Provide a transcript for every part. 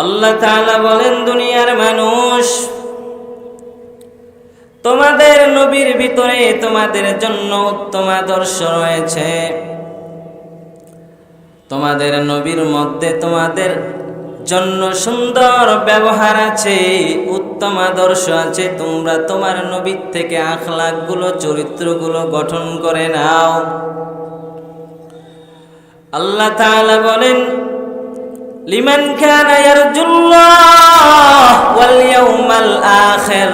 আল্লাহ তাআলা বলেন, দুনিয়ার মানুষ, তোমাদের নবীর ভিতরে তোমাদের জন্য উত্তম আদর্শ রয়েছে। তোমাদের নবীর মধ্যে তোমাদের জন্য সুন্দর ব্যবহার আছে, উত্তম আদর্শ আছে। তোমরা তোমার নবীর থেকে আখলাকগুলো, চরিত্রগুলো গঠন করে নাও। আল্লাহ তাআলা বলেন, লিমান কানা ইয়ারজুল্লাহ ওয়াল ইয়াউমাল আখির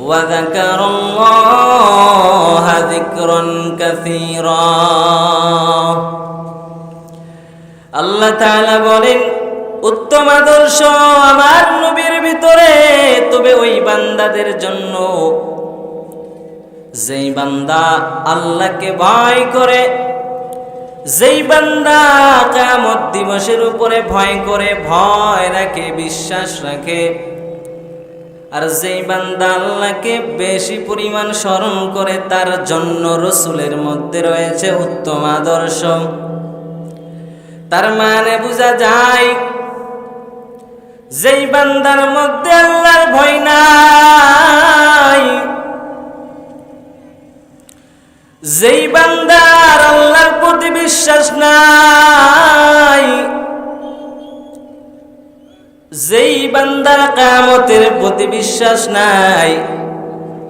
ওয়া যাকারাল্লাহা যিকরান কাসীরা। আল্লাহ তাআলা বলেন, উত্তম আদর্শ আমার নবীর ভিতরে তবে ওই বান্দাদের জন্য যেই বান্দা আল্লাহকে ভয় করে, যেই বান্দা কিয়ামত দিবসের উপরে ভয় করে, ভয় রাখে, বিশ্বাস রাখে। আর যেই বান্দা আল্লাহকে বেশি পরিমাণ স্মরণ করে, তার জন্য রাসূলের মধ্যে রয়েছে উত্তম আদর্শ। তার মানে বোঝা যায়, যেই বান্দার মধ্যে আল্লাহর ভয় নাই, যেই বান্দার আল্লাহর প্রতি বিশ্বাস নাই, যেই বান্দার কিয়ামতের প্রতি বিশ্বাস নাই,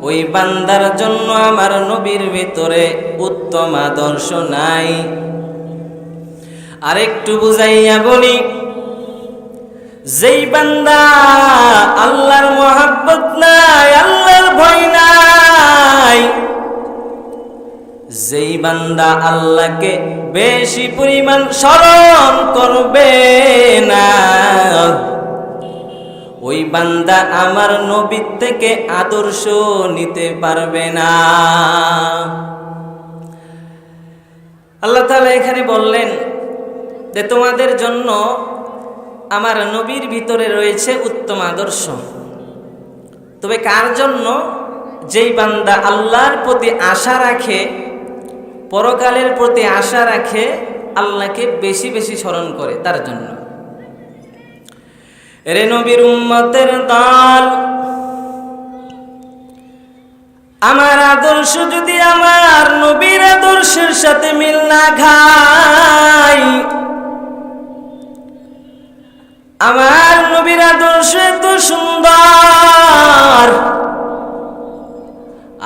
ওই বান্দার জন্য আমার নবীর ভিতরে উত্তম আদর্শ নাই। আরেকটু বুঝাইয়া বলি, যেই বান্দা আল্লাহর মহব্বত নাই, আল্লাহর ভয় নাই, যেই বান্দা আল্লাহকে বেশি পরিমাণ স্মরণ করবে না, ওই বান্দা আমার নবীর থেকে আদর্শ নিতে পারবে না। আল্লাহ তাআলা এখানে বললেন যে তোমাদের জন্য আমার নবীর ভিতরে রয়েছে উত্তম আদর্শ। তবে কার জন্য? যেই বান্দা আল্লাহর প্রতি আশা রাখে, পরকালের প্রতি আশা রাখে, আল্লাহকে বেশি বেশি স্মরণ করে, তার জন্য। রে নবীর উম্মতের দল, আমার আদর্শ যদি আমার নবীর আদর্শের সাথে মিল না খায়, আমার নবীর আদর্শ এত সুন্দর,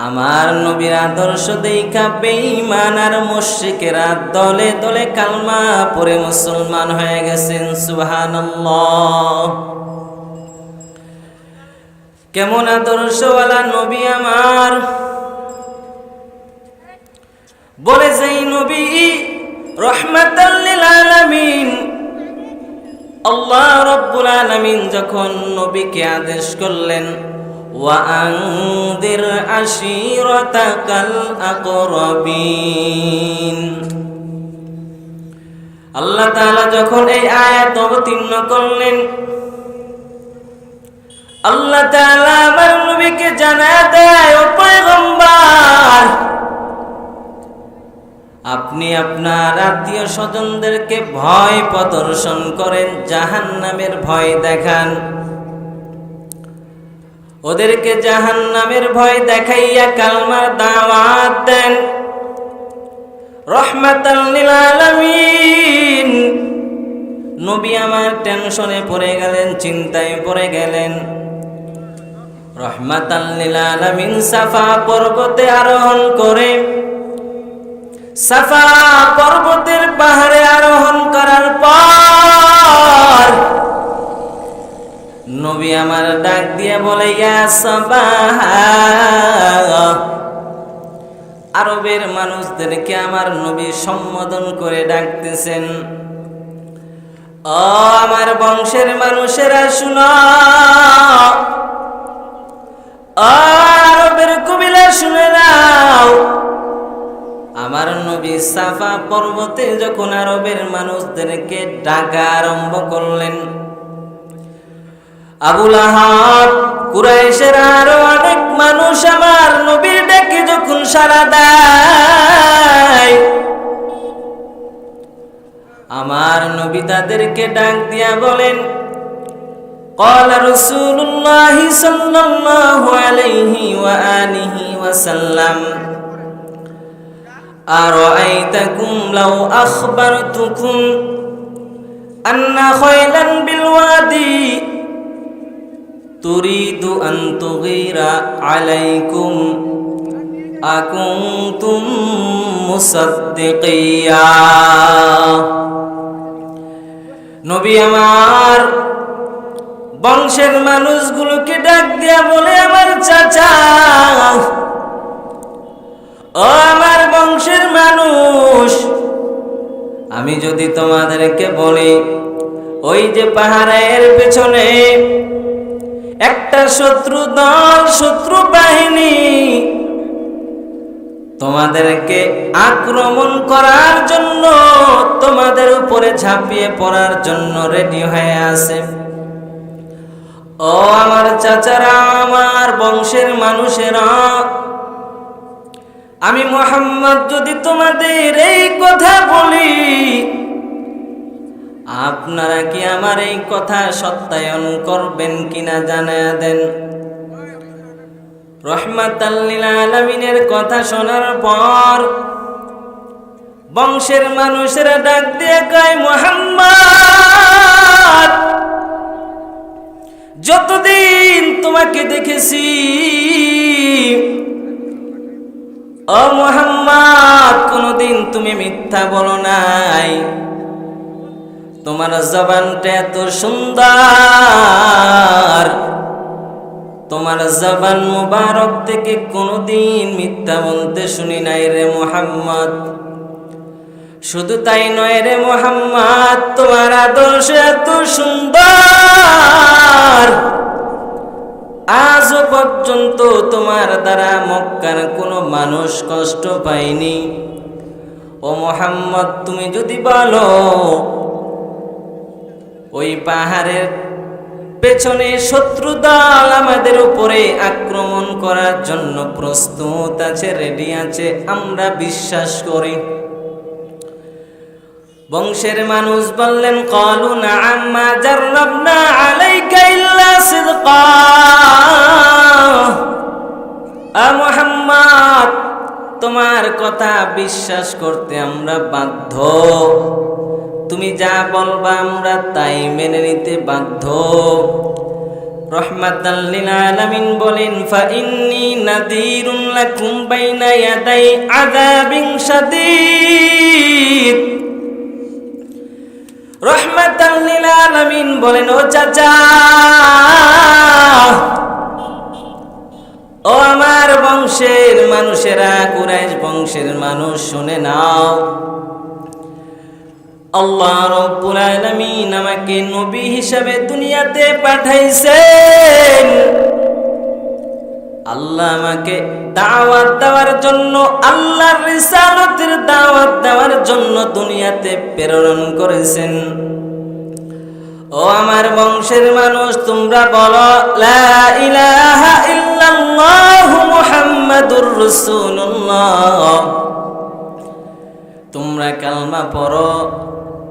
আমার নবীর আদর্শ দেখা বেঈমান আর মুশরিকেরা দলে দলে কালমা পড়ে মুসলমান হয়ে গেছেন। সুবহানাল্লাহ! কেমন আদর্শওয়ালা নবী আমার! বলে যেই নবী রাহমাতাল লিল আলামিন, আল্লাহ রাব্বুল আলামিন যখন নবীকে আদেশ করলেন, ওয়া আনদির আশিরাতাকাল আকরাবিন, আল্লাহ তাআলা যখন এই আয়াত অবতীর্ণ করলেন, আল্লাহ তাআলা আমার নবীকে জানায় দেয়, ও পয়গম্বর, আপনি আপনার আত্মীয় স্বজনদেরকে ভয় প্রদর্শন করেন, জাহান্নামের ভয় দেখান, ওদেরকে জাহান্নামের ভয় দেখাইয়া কালমার দাওয়াত দেন। রাহমাতাল লিল আলামিন নবী আমার টেনশনে পড়ে গেলেন, চিন্তায় পড়ে গেলেন। রাহমাতাল লিল আলামিন সাফা পর্বতে আরোহণ করে, সাফা পর্বতের পাহাড়ে আরোহণ করার পর নবী আমার ডাক দিয়ে বলে, ইয়া সাবাহা, আরবের মানুষদেরকে আমার নবী সম্বোধন করে ডাকতেছেন, ও আমার বংশের মানুষেরা শুনো, ও আরবের কবিলা শুনে নাও। আমার নবী সাফা পর্বতে যখন আরবের মানুষদেরকে ডাকা আরম্ভ করলেন, আবু লাহাব, কুরাইশের আরো অনেক মানুষ আমার নবীর ডাকে যখন সাড়া দেয়, আমার নবী তাদেরকে ডাক দিয়া বলেন, قال رسول الله صلى الله عليه وآله وسلم أرأيتكم لو أخبرتكم أن خيلا بالوادي تريد أن تغير عليكم أكنتم مصدقيا নবী আমার বংশের মানুষগুলোকে ডাক দিয়া বলে, আমার চাচা, ও আমার বংশের মানুষ, আমি যদি তোমাদেরকে বলি ওই যে পাহাড়ের পেছনে একটা শত্রু দল, শত্রু বাহিনী তোমাদেরকে আক্রমণ করার জন্য, তোমাদের উপরে ঝাঁপিয়ে পড়ার জন্য রেডি হয়ে আছে, ও আমার চাচারা, আমার বংশের মানুষেরা, আমি মুহাম্মদ যদি তোমাদের এই কথা বলি, আপনারা কি আমার এই কথা সত্যায়ন করবেন কিনা জানায়া দেন। রহমাতাল লিল আলামিনের কথা শোনার পর বংশের মানুষেরা ডাক দিয়ে কয়, মুহাম্মদ, যতদিন তোমাকে দেখেছি, ও মুহাম্মদ, কোনদিন তুমি মিথ্যা বলো নাই, তোমার জবানটা এত সুন্দর, তোমার জবান মুবারক থেকে কোনদিন মিথ্যা বলতে শুনি নাই রে মুহাম্মদ। শুধু তাই নয় রে মুহাম্মদ, তোমার আদর্শ এত সুন্দর, আজও পর্যন্ত তোমার দ্বারা মক্কার কোনো মানুষ কষ্ট পায়নি। ও মুহাম্মদ, তুমি যদি বলো ওই পাহাড়ের পেছনে শত্রু দল আমাদের উপরে আক্রমণ করার জন্য প্রস্তুত আছে, রেডি আছে, আমরা বিশ্বাস করি। বংশের মানুষ বললেন, ক্বালু নাআম মা জাররাবনা আলাইকা ইল্লা সিদকা। আ মুহাম্মদ, তোমার কথা বিশ্বাস করতে আমরা বাধ্য, তুমি যা বলবা আমরা তাই মেনে নিতে বাধ্য। রহমাতাল লিল আলামিন বলেন, ফাইন্নী নাযীরুন লাকুম বাইনা ইয়াদাই আযাবিন শাদীদ। রহমাতাল লিল আলামিন বলেন, ও চাচা, ও আমার বংশের মানুষেরা, কুরাইশ বংশের মানুষ, শুনে নাও, আল্লাহ রাব্বুল আলামিন আমাকে নবী হিসাবে দুনিয়াতে পাঠাইছেন। আল্লাহ আমাকে দাওয়াত দেওয়ার জন্য, আল্লাহর রিসালাতের দাওয়াত দেওয়ার জন্য দুনিয়াতে প্রেরণ করেছেন। ও আমার বংশের মানুষ, তোমরা বলো লা ইলাহা ইল্লাল্লাহু মুহাম্মাদুর রাসূলুল্লাহ। তোমরা কালমা পড়ো,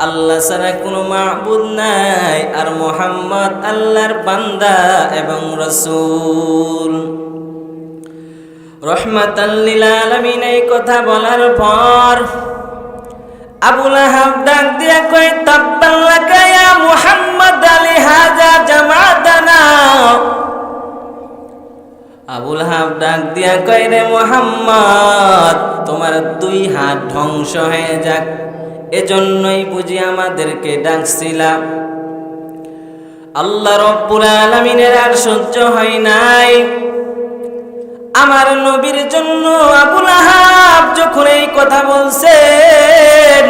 আল্লাহ ছাড়া কোনো মাবুদ নাই, আর মুহাম্মদ আল্লাহর বান্দা এবং রাসূল। রহমাতাল লিল আলামিন এই কথা বলার পর আবু লাহাব ডাক দিয়া কয়, তাব্বাল লাকা ইয়া মুহাম্মদ লিহাযা জামাতানা। আবু লাহাব ডাক দিয়া কয়, রে মুহাম্মদ, তোমার দুই হাত ধ্বংস হয়ে যাক, এজন্যই বুঝি আমাদেরকে ডাকছিলাম। আল্লাহ রাব্বুল আলামিনের আর সহ্য হয় নাই। আমার নবীর জন্য আবু লাহাব যখন এই কথা বলছেন,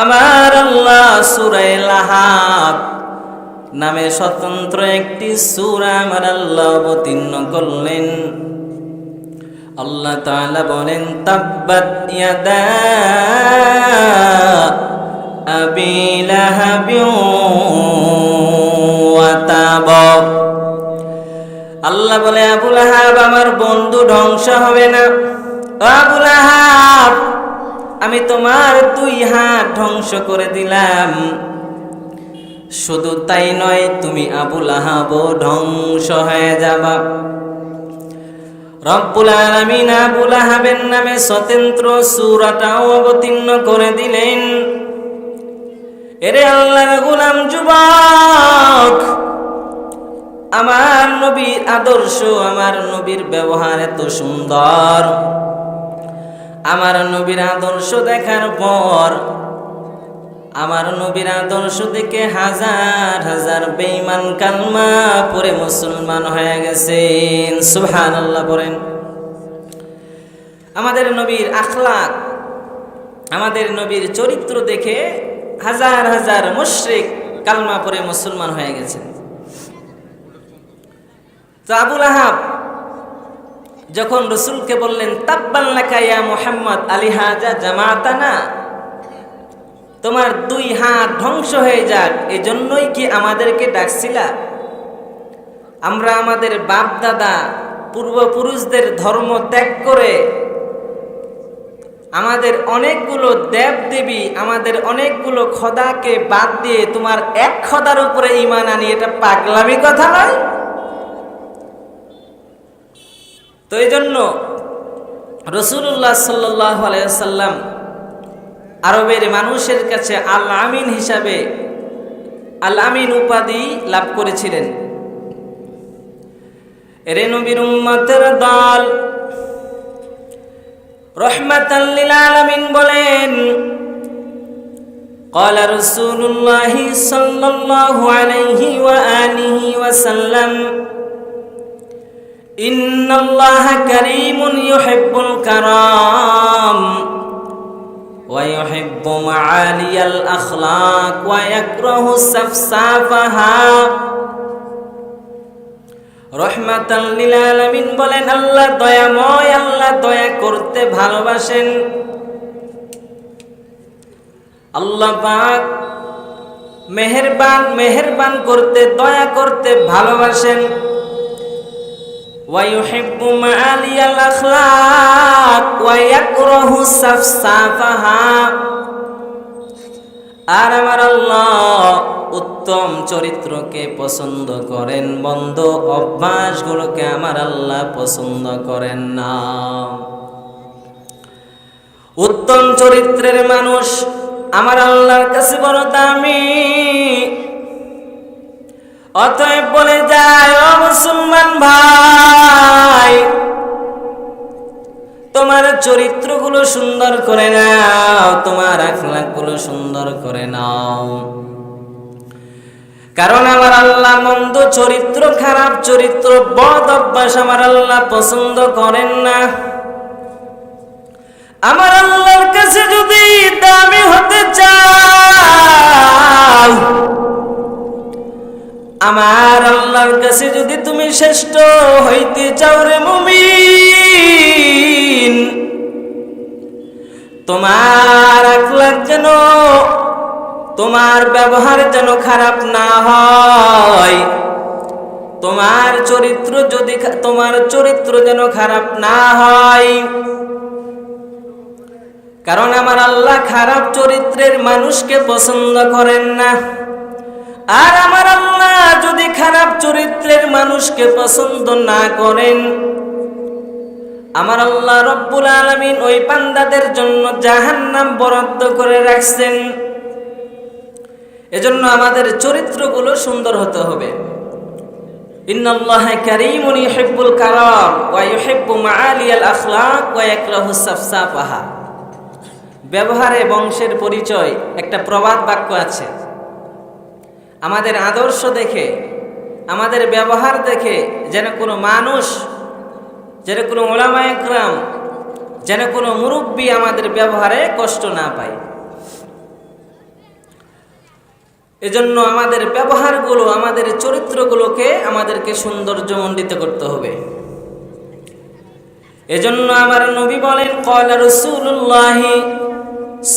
আমার আল্লাহ সূরা লাহাব নামে স্বতন্ত্র একটি সূরা আমার আল্লাহ অবতীর্ণ করলেন। আল্লাহ তাআলা বলেন, তাব্বাত ইয়াদা আবি লাহাবিন ওয়া তাব। আল্লাহ বলে, আবু লাহাব আমার বন্ধু ধ্বংস হবে না। আবু লাহাব, আমি তোমার দুই হাত ধ্বংস করে দিলাম, শুধু তাই নয়, তুমি আবু লাহাব ধ্বংস হয়ে যাবা। রব্বুল আলামিন আবু লাহাবের নামে স্বতন্ত্র সূরাটাও অবতীর্ণ করে দিলেন। এরে আল্লাহর গোলাম যুবক, আমার নবীর আদর্শ, আমার নবীর ব্যবহার এত সুন্দর। আমার নবীর আদর্শ দেখার পর, আমার নবীর আদর্শ দেখে হাজার হাজার বেঈমান কালমা পড়ে মুসলমান হয়ে গেছেন। সুবহানাল্লাহ বলেন। আমাদের নবীর আখলাক, আমাদের নবীর চরিত্র দেখে হাজার হাজার মুশরিক কালমা পড়ে মুসলমান হয়ে গেছেন। তো আবু লাহাব যখন রসুলকে বললেন, তাব্বান লাকা ইয়া মুহাম্মদ আলিহাজা জামাতানা, তোমার দুই হাত ধ্বংস হয়ে যাক, এই জন্যই কি আমাদেরকে ডাকছিলা? আমরা আমাদের বাপ দাদা পূর্বপুরুষদের ধর্ম ত্যাগ করে, আমাদের অনেকগুলো দেব দেবী, আমাদের অনেকগুলো খোদাকে বাদ দিয়ে তোমার এক খোদার উপরে ঈমান আনি, এটা পাগলামি কথা নয়? তো এই জন্য রাসূলুল্লাহ সাল্লাল্লাহু আলাইহি ওয়াসাল্লাম আরবের মানুষের কাছে আল আমিন হিসাবে আল আমিন উপাধি লাভ করেছিলেন। এরে নবীর উম্মতের দল, রহমাতাল লিল আলামিন বলেন, قال رسول الله صلى الله عليه وآله وسلم إن الله كريم يحب الكرام ويحب معالي الأخلاق ويكره السفسافها। রহমাতাল লিল আলামিন বলেন, আল্লাহ দয়াময়, আল্লাহ দয়া করতে ভালোবাসেন। আল্লাহ পাক মেহেরবান, মেহেরবান করতে, দয়া করতে ভালোবাসেন। ওয়া ইউহিব্বু মাআলিয়াল আখলাক ওয়া ইয়াকরাহু সাফসাফাহা। আর আমার আল্লাহ উত্তম চরিত্রকে পছন্দ করেন, মন্দ অভ্যাসগুলোকে আমার আল্লাহ পছন্দ করেন না। উত্তম চরিত্রের মানুষ আমার আল্লাহর কাছে বড় দামি। অতএব বলে যায়, ও মুসলমান ভাই, তোমার চরিত্রগুলো সুন্দর করে নাও, তোমার আখলাকগুলো সুন্দর করে নাও। কারণ আমার আল্লাহ মন্দ চরিত্র, খারাপ চরিত্র, বদ অভ্যাস আমার আল্লাহ পছন্দ করেন না। আমার আল্লাহর কাছে যদি দামি হতে চাও, আমার আল্লাহর কাছে যদি তুমি শ্রেষ্ঠ হইতে চাও রে মুমিন, তোমার আখলাক যেন, তোমার ব্যবহার যেন খারাপ না হয়, তোমার চরিত্র যদি, তোমার চরিত্র যেন খারাপ না হয়। কারণ আমার আল্লাহ খারাপ চরিত্রের মানুষকে পছন্দ করেন না। আর আমার আল্লাহ যদি খারাপ চরিত্রের মানুষকে পছন্দ না করেন, আমার আল্লাহ রব্বুল আলামিন ওই বান্দাদের জন্য জাহান্নাম বরাদ্দ করে রাখছেন। এজন্য আমাদের চরিত্রগুলো সুন্দর হতে হবে। ইন্নাল্লাহা কারীমুন ইউহিব্বুল কারাম ওয়া ইউহিব্বু মাআলিয়াল আখলাক ওয়া ইয়াকরাহু সাফসাফাহা। ব্যবহারে বংশের পরিচয়, একটা প্রবাদ বাক্য আছে। আমাদের আদর্শ দেখে, আমাদের ব্যবহার দেখে যেন কোনো মানুষ, যেন কোনো উলামায়ে কেরাম, যেন কোনো মুরব্বী আমাদের ব্যবহারে কষ্ট না পায়। এজন্য আমাদের ব্যবহারগুলো, আমাদের চরিত্রগুলোকে আমাদেরকে সৌন্দর্যমণ্ডিত করতে হবে। এজন্য আমার নবী বলেন, ক্বালা রাসূলুল্লাহ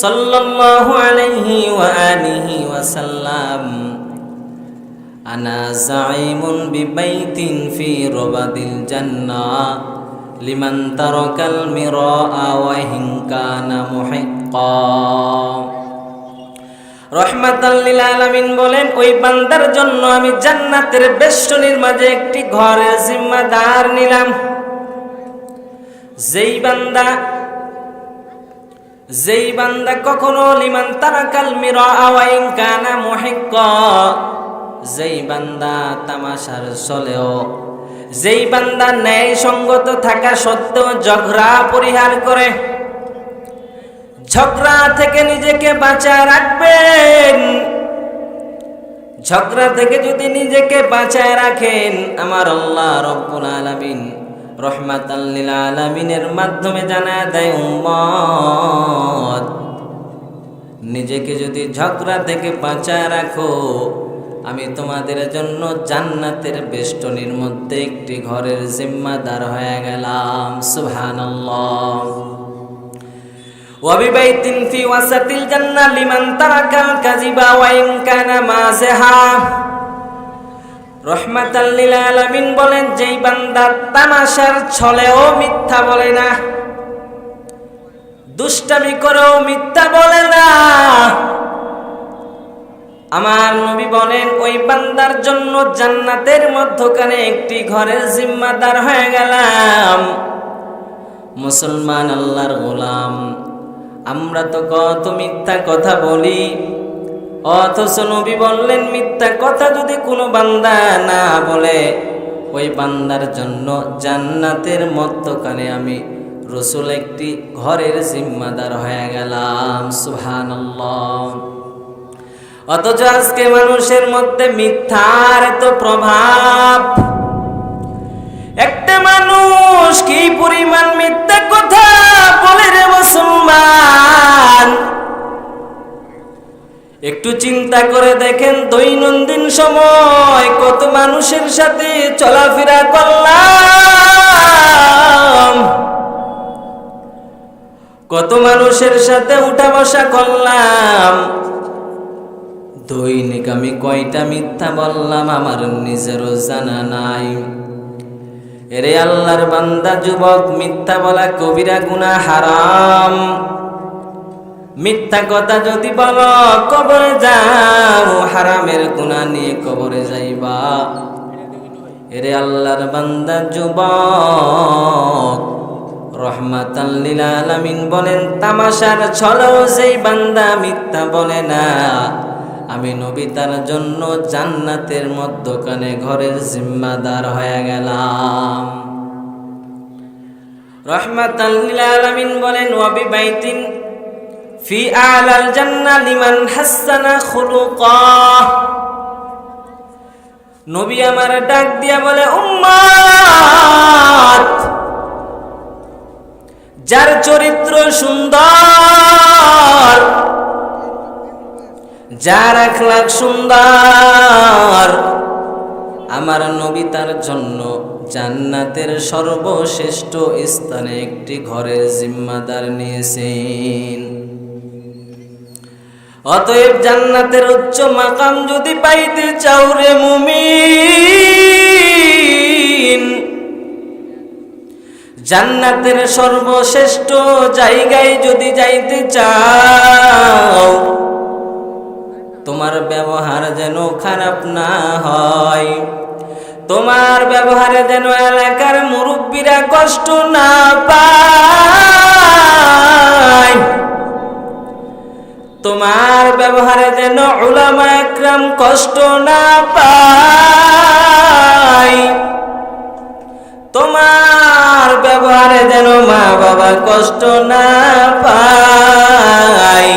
সাল্লাল্লাহু আলাইহি ওয়া আলিহি ওয়া সাল্লাম, আনা যাঈমুন বিবাইতিন ফি রাবাদিল জান্নাহ লিমান তারাকাল মিরাআ ওয়া ইন কানা মুহিক্কা। রহমাতাল লিল আলামিন বলেন, ওই বান্দার জন্য আমি জান্নাতের বেষ্টনীর মাঝে একটি ঘরের জিম্মাদার নিলাম। যেই বান্দা কখনো লিমান তারাকাল মিরা ওয়া ইন কানা মুহিক্কা, যেই বান্দা তামাশার চলেও, যেই বান্দা ন্যায় সঙ্গত থাকা সত্ত্বেও ঝগড়া পরিহার করে, ঝগড়া থেকে নিজেকে বাঁচায় রাখবেন। ঝগড়া থেকে যদি নিজেকে বাঁচায় রাখেন, আমার আল্লাহ রব্বুল আলামিন রহমাতাল লিল আলামিনের মাধ্যমে জানায় দেয়, উম্মত নিজেকে যদি ঝগড়া থেকে বাঁচায় রাখো, আমি তোমাদের জন্য জান্নাতের বেষ্টনীর মধ্যে একটি ঘরের জিম্মাদার হয়ে গেলাম। সুবহানাল্লাহ। ওয়াবিবাইতিন ফি ওয়াসাতিল জান্নাহ লিমান তারাকাল কাযিবা ওয়া ইন কানা মাযহা। রহমাতাল লিল আলামিন বলেন, যেই বান্দা তামাশার ছলেও মিথ্যা বলে না, দুষ্টামি করেও মিথ্যা বলে না, আমার নবী বলেন ওই বান্দার জন্য জান্নাতের মধ্যখানে একটি ঘরের জিম্মাদার হয়ে গেলাম। মুসলমান, আল্লাহর গোলাম, আমরা তো কত মিথ্যা কথা বলি, অথচ নবী বললেন মিথ্যা কথা যদি কোনো বান্দা না বলে, ওই বান্দার জন্য জান্নাতের মধ্যখানে আমি রাসূল একটি ঘরের জিম্মাদার হয়ে গেলাম। সুবহানাল্লাহ। অথচ আজকে মানুষের মধ্যে মিথ্যার এত প্রভাব, একটা মানুষ কি পরিমাণ মিথ্যা কথা বলে রে মুসলমান, একটু চিন্তা করে দেখেন, দৈনন্দিন সময় কত মানুষের সাথে চলাফেরা করলাম, কত মানুষের সাথে উঠা বসা করলাম, দৈনিক আমি কয়টা মিথ্যা বললাম আমার নিজেরও জানা নাই। এরে আল্লাহর বান্দা যুবক, মিথ্যা বলা কবিরা গুনাহ, হারাম। মিথ্যা কথা যদি বলো কবরে যাও, হারামের গুনাহ নিয়ে কবরে যাইবা। এরে আল্লাহর বান্দা যুবক, রহমাতাল লিল আলামিন বলেন, তামাশার ছলেও যেই বান্দা মিথ্যা বলে না, আমি নবী তার জন্য জান্নাতের মধ্যখানে ঘরের জিম্মাদার হয়ে গেলাম। রহমাতাল লিল আলামিন বলেন, ওয়াবিবাইতিন ফি আলাল জান্নাহ লিমান হাসানা খুলুকাহ। নবী আমার ডাক দিয়া বলে, উম্মত, যার চরিত্র সুন্দর, যার আখলাক সুন্দর, আমার নবী তার জন্য জান্নাতের সর্বশ্রেষ্ঠ স্থানে একটি ঘরের জিম্মাদার নিয়েছেন। অতএব জান্নাতের উচ্চ মাকাম যদি পাইতে চাও রে মুমিন, জান্নাতের সর্বশ্রেষ্ঠ জায়গায় যদি যাইতে চাও, তোমার ব্যবহার যেন খারাপ না হয়, তোমার ব্যবহারে যেন এলাকার মুরব্বীরা কষ্ট না পায়, তোমার ব্যবহারে যেন উলামা একরাম কষ্ট না পায়, তোমার ব্যবহারে যেন মা বাবা কষ্ট না পায়।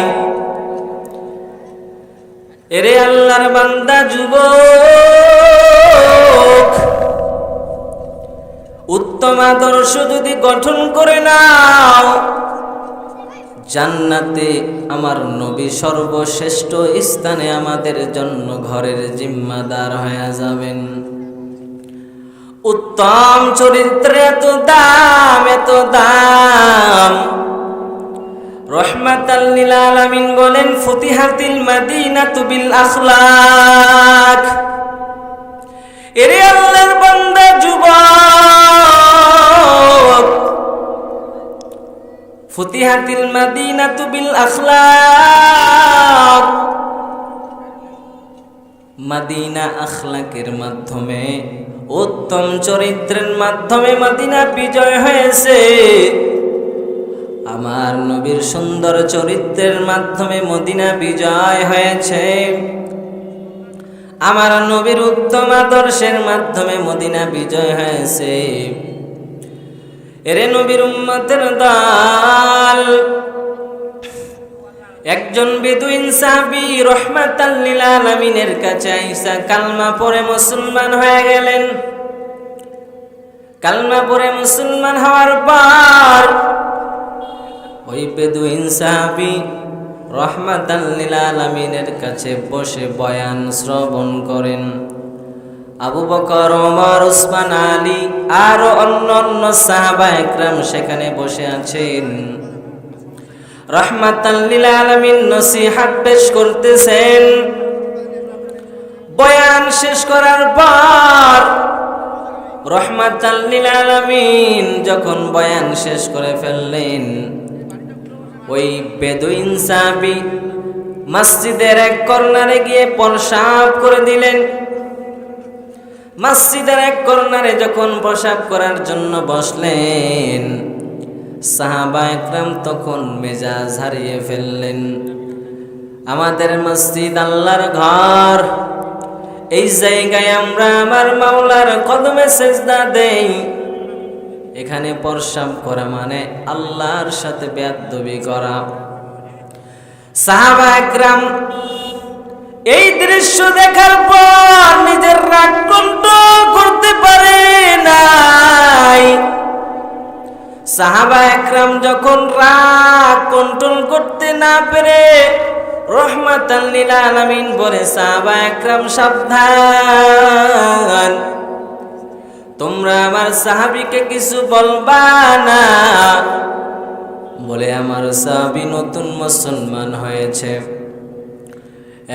এরে আল্লাহর বান্দা যুবক, উত্তম আদর্শ যদি গঠন করে নাও, জান্নাতে আমার নবী সর্বশ্রেষ্ঠ স্থানে আমাদের জন্য ঘরের জিম্মাদার হয়ে যাবেন। উত্তম চরিত্রে এত দাম, এত দাম। রহমাতাল লিল আলামিন বলেন, ফুতিহাতিল মাদিনাতু বিল আখলাক। এরে আল্লাহর বান্দা যুবক, ফুতিহাতিল মাদিনাতু বিল আখলাক, মদিনা আখলাকের মাধ্যমে, উত্তম চরিত্রের মাধ্যমে মদিনা বিজয় হয়েছে। আমার নবীর সুন্দর চরিত্রের মাধ্যমে মদিনা বিজয় হয়েছে। আমার নবীর উত্তম আদর্শের মাধ্যমে মদিনা বিজয় হয়েছে। এরে নবীর উম্মতের দল, একজন বেদুইন সাহাবী রাহমাতাল লিল আলামিনের কাছে আইসা কালমা পড়ে মুসলমান হয়ে গেলেন। কালমা পড়ে মুসলমান হওয়ার পর ওই বেদুইন সাহাবী রাহমাতাল লিল আলামিনের কাছে বসে বয়ান শ্রবণ করেন। আবু বকর, ওমর, উসমান, আলী আর অন্যান্য সাহাবা একরাম সেখানে বসে আছেন। রাহমাতাল লিল আলামিন নসিহত পেশ করতেছেন। বয়ান শেষ করার পর রাহমাতাল লিল আলামিন যখন বয়ান শেষ করে ফেললেন, ওই বেদুইন সাহাবী মসজিদের এক কর্নারে গিয়ে পেশাব করে দিলেন। মসজিদের এক কর্নারে যখন পেশাব করার জন্য বসলেন, সাহাবা একরাম তখন মেজাজ হারিয়ে ফেললেন। আমাদের মসজিদ আল্লাহর ঘর, এই জায়গায় আমরা আমার মাওলার কদমে সেজদা দেই, এখানে পেশাব করা মানে আল্লাহর সাথে বেয়াদবি করা। সাহাবা একরাম এই দৃশ্য দেখার পর নিজের রাগ কন্ট্রোল করতে পারে নাই। সাহাবা একরাম যখন রাগ কন্ট্রোল করতে না পেরে রাহমাতাল লিল আলামিন বলে, সাহাবা একরাম সাবধান, তোমরা আমার সাহাবীকে কিছু বলবা না। বলে আমার সাহাবী নতুন মুসলমান হয়েছে,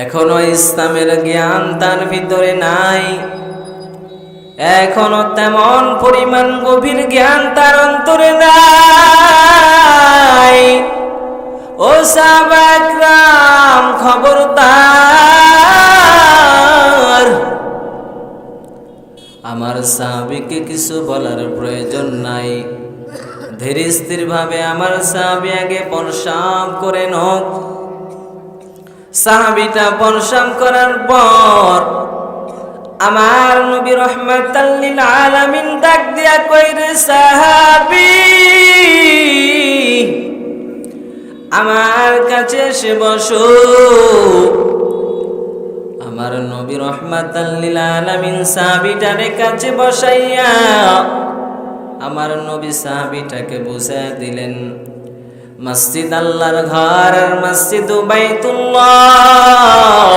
এখনো ইসলামের জ্ঞান তার ভিতরে নাই, এখনো তেমন পরিমাণ গভীর জ্ঞান তার অন্তরে নাই। ও সাহাবা একরাম খবরদার, আমার সাহাবীকে কিছু বলার প্রয়োজন নাই। ধীর স্থির ভাবে আমার সাহাবী আগে পেশাব করে নোক। সাহাবীটা পেশাব করার পর আমার নবী রাহমাতাল লিল আলামিন ডাক দিয়া কইরে, সাহাবী আমার কাছে এসে বসো। আমার নবী রাহমাতাল লিল আলামিন সাহাবীটারে কাছে বসাইয়া আমার নবী সাহাবীটাকে বুঝাইয়া দিলেন, মসজিদ আল্লাহর ঘর আর মসজিদ বাইতুল্লাহ।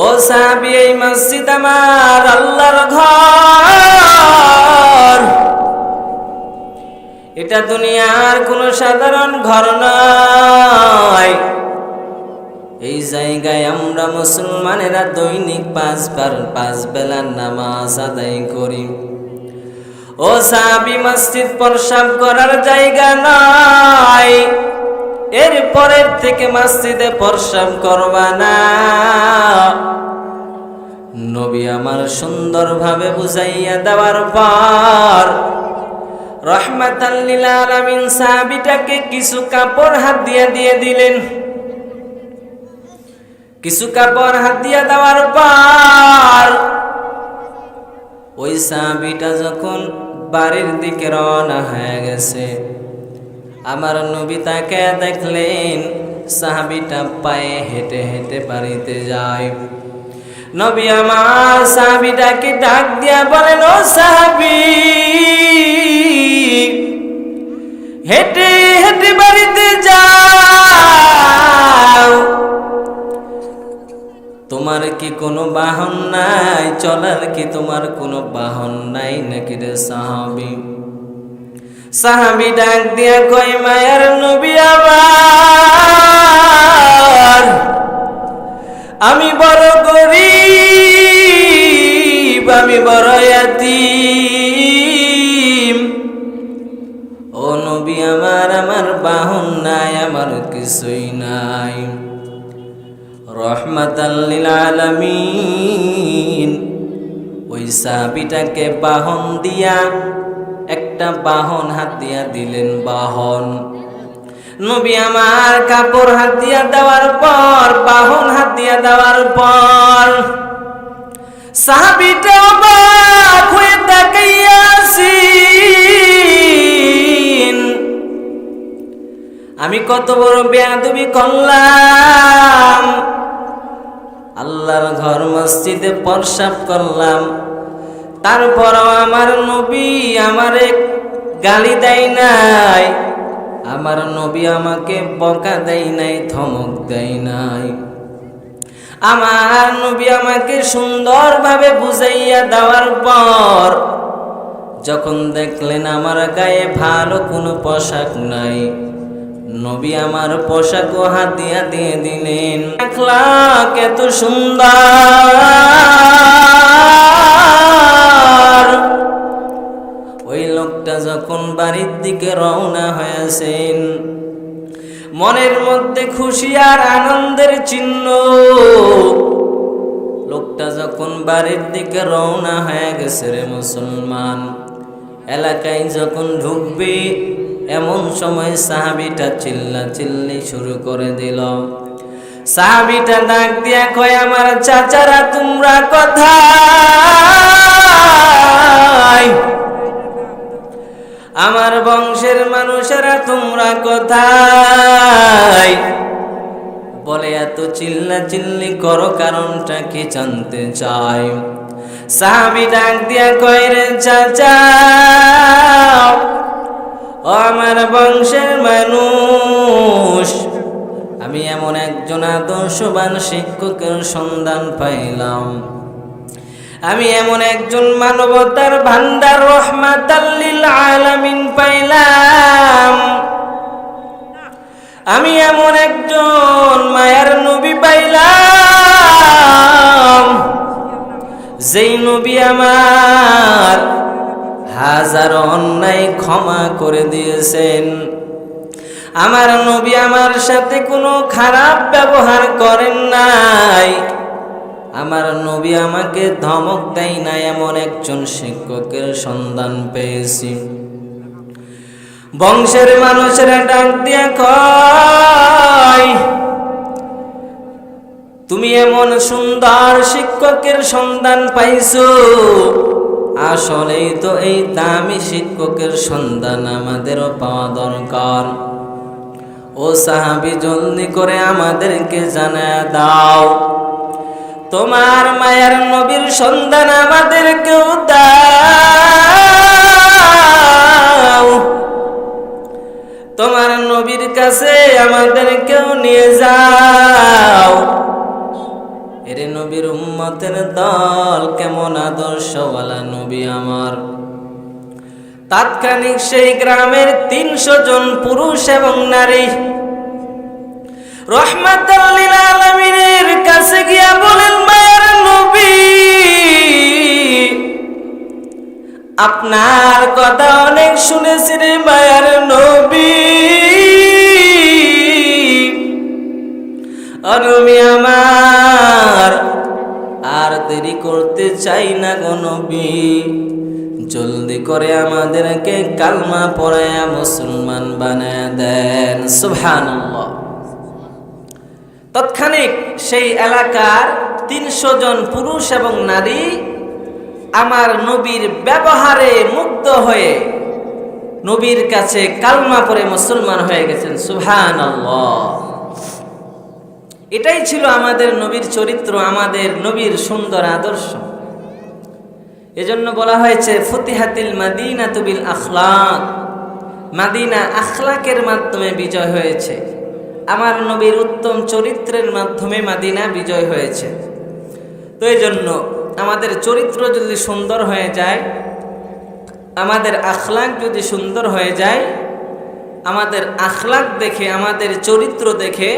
ও সাহাবী, এই মসজিদ আমার আল্লাহর ঘর, এটা দুনিয়ার কোন সাধারণ ঘর নয়। এই জায়গায় আমরা মুসলমানেরা দৈনিক 5 বেলা নামাজ আদায় করি। ও সাহাবী, মসজিদ পেশাব করার জায়গা নয়, এর পরের থেকে মসজিদে পেশাব করবা না। নবী আমার সুন্দরভাবে বুঝাইয়া দেওয়ার পর রাহমাতাল লিল আলামিন সাহাবীটাকে কিছু কাপড় হাত দিয়ে দিলেন। কিছু কাপড় হাত দিয়ে দেওয়ার পর ওই সাহাবীটা যখন বাড়ির দিকে রওনা হয়ে গেছে, আমার নবী তাকে দেখলেন সাহাবীটা পায়ে হেঁটে হেঁটে বাড়িতে যায়। নবী আমার সাহাবীটাকে ডাক দিয়া বলেন, ও সাহাবী, হেঁটে হেঁটে বাড়িতে যাও, তোমার কি কোনো বাহন নাই? চলার কি তোমার কোনো বাহন নাই নাকি রে সাহাবী? সাহাবী ডাক দিয়া কয়, মায়ার নবী আমার, আমি বড় গরীব, আমি বড় ইয়াতীম। ও নবী আমার, আমার বাহন নাই, আমার কিছুই নাই। রাহমাতাল লিল আলামিন। ওই সাহাবীটাকে বাহন দিয়া, একটা বাহন হাত দিয়া দিলেন। বাহন নবী আমার কাপড় হাত দিয়া দেওয়ার পর, বাহন হাত দিয়া দেওয়ার পর সাহাবীটা অবাক হয়ে তাকাইয়া আছেন। আমি কত বড় বেয়াদবি করলাম, আল্লাহর ঘর মসজিদে প্রস্রাব করলাম, তারপরও আমার নবী আমারে গালি দেয় নাই, আমার নবী আমাকে বকা দেয় নাই, ধমক দেয় নাই। আমার নবী আমাকে সুন্দরভাবে বুঝাইয়া দেওয়ার পর যখন দেখলেন আমার গায়ে ভালো কোনো পোশাক নাই, নবী আমার পোশাকও হাত দিয়া দিয়ে দিলেন। আখলাক এত সুন্দর। ওই লোকটা যখন বাড়ির দিকে রওনা হয়েছেন, মনের মধ্যে খুশি আর আনন্দের চিহ্ন। লোকটা যখন বাড়ির দিকে রওনা হয়ে গেছে রে মুসলমান, এলাকায় যখন ঢুকবে এমন সময় সাহাবীটা চিল্লাচিল্লি শুরু করে দিল। সাহাবীটা ডাক দিয়া কয়, আমার চাচারা তোমরা কোথায়? আমার বংশের মানুষেরা তোমরা কোথায়? বলে এত চিল্লাচিল্লি করো কারণটা কি জানতে চাই। সাহাবী ডাক দিয়া কয়, রে চাচা, ও আমার বংশের মানুষ, আমি এমন একজন আদর্শবান শিক্ষকের সন্ধান পাইলাম, আমি এমন একজন মানবতার ভান্ডার রহমাতাল লিল আলামিন পাইলাম, আমি এমন একজন মায়ার নবী পাইলাম, যেই নবী আমার হাজার অন্যায় ক্ষমা করে দিয়েছেন। আমার নবী আমার সাথে কোনো খারাপ ব্যবহার করেন নাই, আমার নবী আমাকে ধমক দেয় না, এমন একজন শিক্ষকের সন্ধান পেয়েছি। বংশের মানুষেরা ডাক দিয়া কয়, তুমি এমন সুন্দর শিক্ষকের সন্ধান পাইছো, আসলেই তো এই দামি শিক্ষকের সন্ধান আমাদেরও পাওয়া দরকার। ও সাহাবী, জলদি করে আমাদেরকে জানায় দাও, তোমার মায়ের নবীর সন্ধান আমাদেরকেও দাও, তোমার নবীর কাছে আমাদেরকেও নিয়ে যাও। এরে নবীর উম্মতের দল, কেমন আদর্শওয়ালা নবী আমার। তাৎক্ষণিক সেই গ্রামের 300 জন পুরুষ এবং নারী রহমাতাল লিল আলামিনের কাছে গিয়া বলেন, মায়ের নবী, আপনার কথা অনেক শুনেছি রে মায়ের নবী, নবী আমার আর দেরি করতে চাই না গো নবী, জলদি করে আমাদেরকে কালমা পড়ায়া মুসলমান বানায়া দেন। সুবহানাল্লাহ। তৎক্ষণিক সেই এলাকার 300 জন পুরুষ এবং নারী আমার নবীর ব্যবহারে মুগ্ধ হয়ে নবীর কাছে কালমা পড়ে মুসলমান হয়ে গেছেন। সুবহানাল্লাহ। এটাই ছিল আমাদের নবীর চরিত্র, আমাদের নবীর সুন্দর আদর্শ। এজন্য বলা হয়েছে ফুতিহাতিল মাদিনাতু বিল আখলাক, মাদিনা আখলাকের মাধ্যমে বিজয় হয়েছে। আমার নবীর উত্তম চরিত্রের মাধ্যমে মাদিনা বিজয় হয়েছে। তো এই জন্য আমাদের চরিত্র যদি সুন্দর হয়ে যায়, আমাদের আখলাক যদি সুন্দর হয়ে যায়, আমাদের আখলাক দেখে, আমাদের চরিত্র দেখে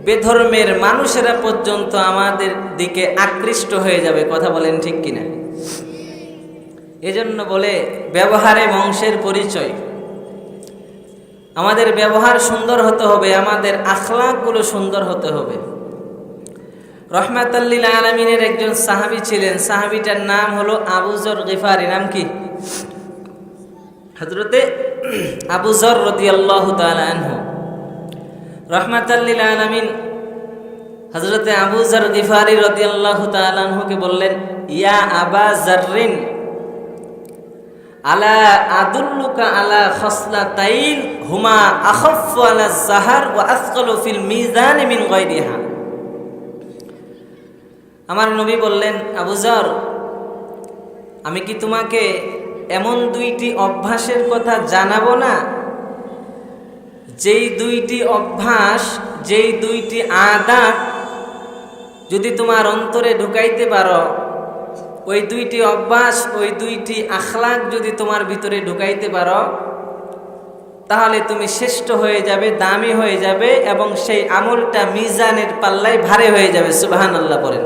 বেধর্মের মানুষেরা পর্যন্ত আমাদের দিকে আকৃষ্ট হয়ে যাবে। কথা বলেন ঠিক কিনা? এজন্য বলে ব্যবহারে বংশের পরিচয়। আমাদের ব্যবহার সুন্দর হতে হবে, আমাদের আখলাকগুলো সুন্দর হতে হবে। রহমাতাল লিল আলামিনের একজন সাহাবী ছিলেন। সাহাবীটার নাম হলো আবু যর গিফারি। নাম কি? হযরতে আবু যর রাদিয়াল্লাহু তাআলা আনহু। রহমাতাল লিল আলামিন হযরতে আবু যর গিফারি রাদিয়াল্লাহু তাআলা আনহুকে বললেন, ইয়া আবা যররিন, আলা আদুল্লুকা আলা খসলাতাইন হুমা আখাফফু আলা যাহার ওয়া আসকালু ফিল মিজান মিন গায়রিহা। আমার নবী বললেন, আবু যর, আমি কি তোমাকে এমন দুইটি অভ্যাসের কথা জানাবো না, যেই দুইটি অভ্যাস, যেই দুইটি আদাত যদি তোমার অন্তরে ঢুকাইতে পারো, ওই দুইটি অভ্যাস, ওই দুইটি আখলাক যদি তোমার ভিতরে ঢুকাইতে পারো, তাহলে তুমি শ্রেষ্ঠ হয়ে যাবে, দামি হয়ে যাবে, এবং সেই আমলটা মিজানের পাল্লায় ভারী হয়ে যাবে। সুবহানাল্লাহ পড়েন।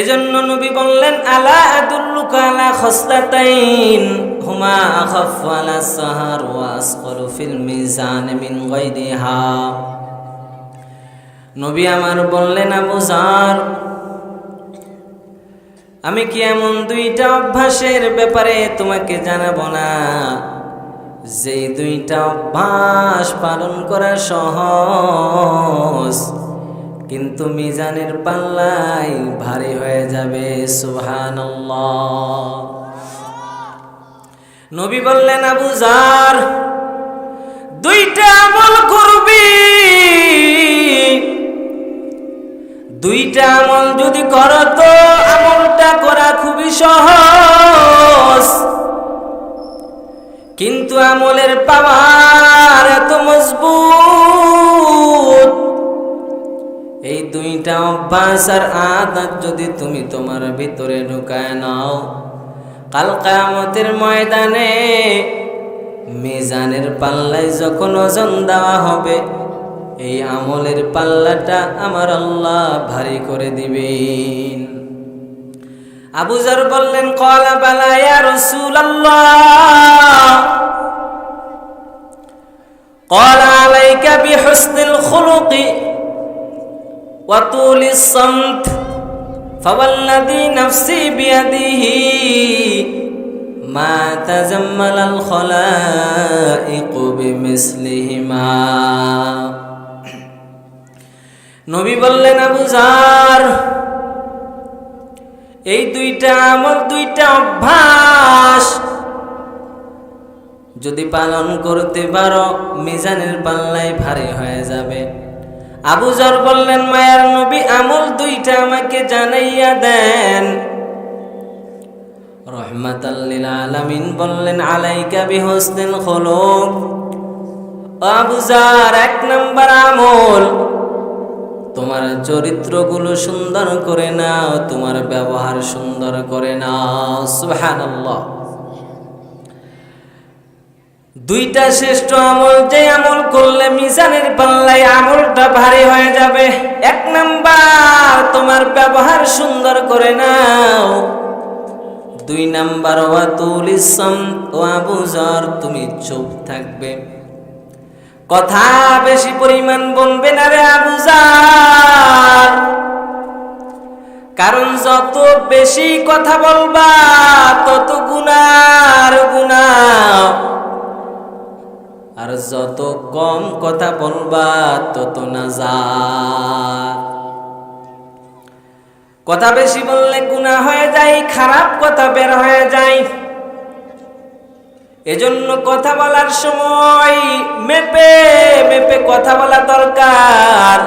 এজন্য নবী বললেন, আলা আদুল্লুকা আলা খসলাতাইন হুমা আখাফফু আলা সাহার ওয়া আসকালু ফিল মিজান মিন গায়রিহা। নবী আমার বললেন, আবু যর, আমি কি এমন দুইটা অভ্যাসের ব্যাপারে তোমাকে জানাবো না, যেই দুইটা অভ্যাস পালন করা সহজ, কিন্তু মিজানের পাল্লায় ভারী হয়ে যাবে। সুবহানাল্লাহ। নবী বললেন, আবু যর, দুইটা আমল করবি, দুইটা আমল যদি করো তো আমলটা করা খুবই সহজ, কিন্তু আমলের পাওয়ার এত মজবুত। এই দুইটা অভ্যাস আর আদত যদি তুমি তোমার ভিতরে ঢুকায় নাও, কাল কিয়ামতের ময়দানে মিজানের পাল্লায় যখন ওজন দেওয়া হবে, এই আমলের পাল্লাটা আমার আল্লাহ ভারী করে দিবেন। আবু যর বললেন, ক্বালা বালা ইয়া রাসূলুল্লাহ, ক্বালা আলাইকা বিহুসনিল খুলুকি ওয়া তুলিস সামত ফাওয়াল্লাযী নাফসি বিয়াদিহি মা তাজাম্মালাল খলাইকু বিমিসলিহিমা। নবী বললেন, আবু যর, এই দুইটা আমল, দুইটা অভ্যাস যদি পালন করতে পারো, মিজানের পাল্লায় ভারী হয়ে যাবে। আবু যর বললেন, মায়ার নবী, আমল দুইটা আমাকে জানাইয়া দেন। রহমাতাল লিল আলামিন বললেন, আলাইকা বিহুসনিল খুলুক। আবু যর, এক নাম্বার আমল, তোমার চরিত্রগুলো সুন্দর করে নাও, তোমার ব্যবহার সুন্দর করে নাও। সুবহানাল্লাহ। দুইটা শ্রেষ্ঠ আমল, যে আমল করলে মিজানের পাল্লায় আমলটা ভারী হয়ে যাবে। এক নাম্বার, তোমার ব্যবহার সুন্দর করে নাও। দুই নাম্বার, ওয়া তুলিস সামত। ও আবু যর, তুমি চুপ থাকবে, কথা বেশি পরিমাণ বলবে না রে আবু যর, কারণ যত বেশি কথা বলবা তত গুনার গুনাহ, আর যত কম কথা বলবা তত নাজাত। কথা বেশি বললে গুনাহ হয়ে যায়, খারাপ কথা বের হয়ে যায়। এজন্য কথা বলার সময় মেপে মেপে কথা বলা দরকার।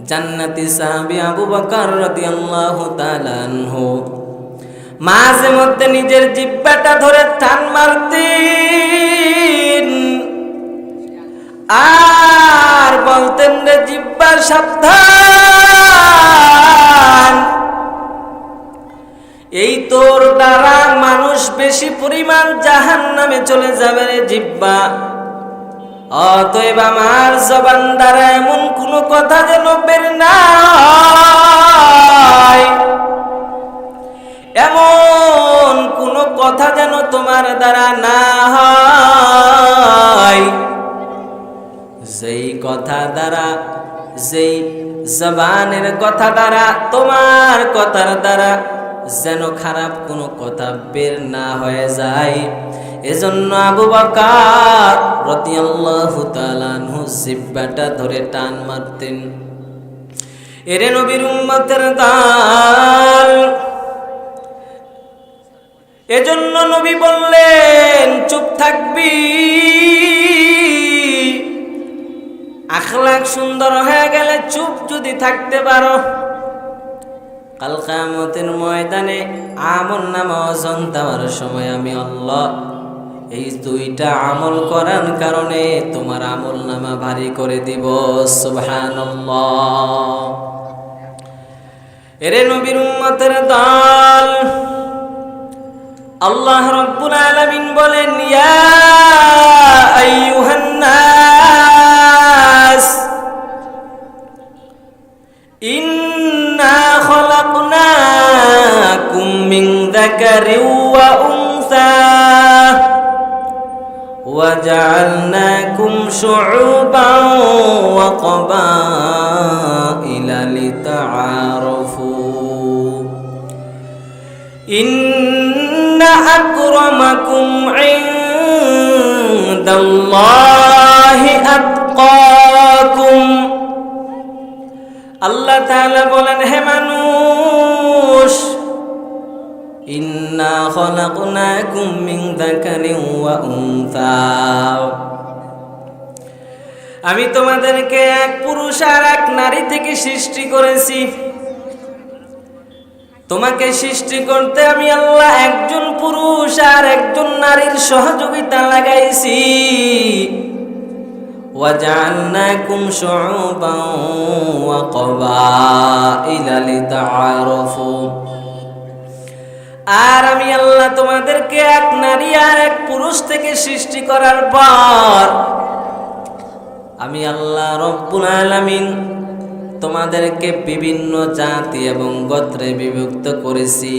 জান্নাতি সাহাবী আবু বকর রাদিয়াল্লাহু তাআলা আনহু মাঝে মধ্যে নিজের জিহ্বাটা ধরে টান মারতেন আর বলতেন, রে জিহ্বা সাবধান, এই তোর দ্বারা মানুষ বেশি পরিমাণ জাহান্নামে চলে যাবে রে জিহ্বা। অতএব আমার জবান দ্বারা এমন কোনো কথা যেন বের না হয়, এমন কোনো কথা যেন তোমার দ্বারা না হয় যেই কথা দ্বারা যেই জবানের কথা দ্বারা, তোমার কথার দ্বারা যেন খারাপ কোনো কথা বের না হয়ে যায়। এজন্য আবু বকর রাদিয়াল্লাহু তাআলা আনহু জিহ্বাটা ধরে টান মারতেন। এরে নবীর উম্মতের দল, এজন্য নবী বললেন চুপ থাকবি। আখলাক সুন্দর হয়ে গেলে চুপ যদি থাকতে পারো, কাল কিয়ামতের ময়দানে আমলনামা ওজন দেওয়ার সময় আমি আল্লাহ এই দুইটা আমল করার কারণে তোমার আমলনামা ভারী করে দিব। সুবহানাল্লাহ। এরে নবীর উম্মতের দল, আল্লাহ রাব্বুল আলামিন বলেন ইয়া আইয়ুহান নাস ইন্না খালাকনাকুম মিন যাকারিন ওয়া উনসা ওয়া জাআলনাকুম শুউবান ওয়া ক্বাবাইলা লিতাআরাফু ইন্না আকরামাকুম ইনদাল্লাহি আতকাকুম। আল্লাহ তাআলা বলেন, হে মানুষ, ইন্না খালাকনাকুম মিন যাকারিন ওয়া উনসা, আমি তোমাদেরকে এক পুরুষ আর এক নারী থেকে সৃষ্টি করেছি। তোমাকে সৃষ্টি করতে আমি আল্লাহ একজন পুরুষ আর একজন নারীর সহযোগিতা লাগাইছি। ওয়াজআলনাকুম শুউবান ওয়া ক্বাবাইলা লিতাআরাফু, আর আমি আল্লাহ তোমাদেরকে এক নারী আর এক পুরুষ থেকে সৃষ্টি করার পর আমি আল্লাহ রব্বুল আলামিন তোমাদেরকে বিভিন্ন জাতি এবং গোত্রে বিভক্ত করেছি।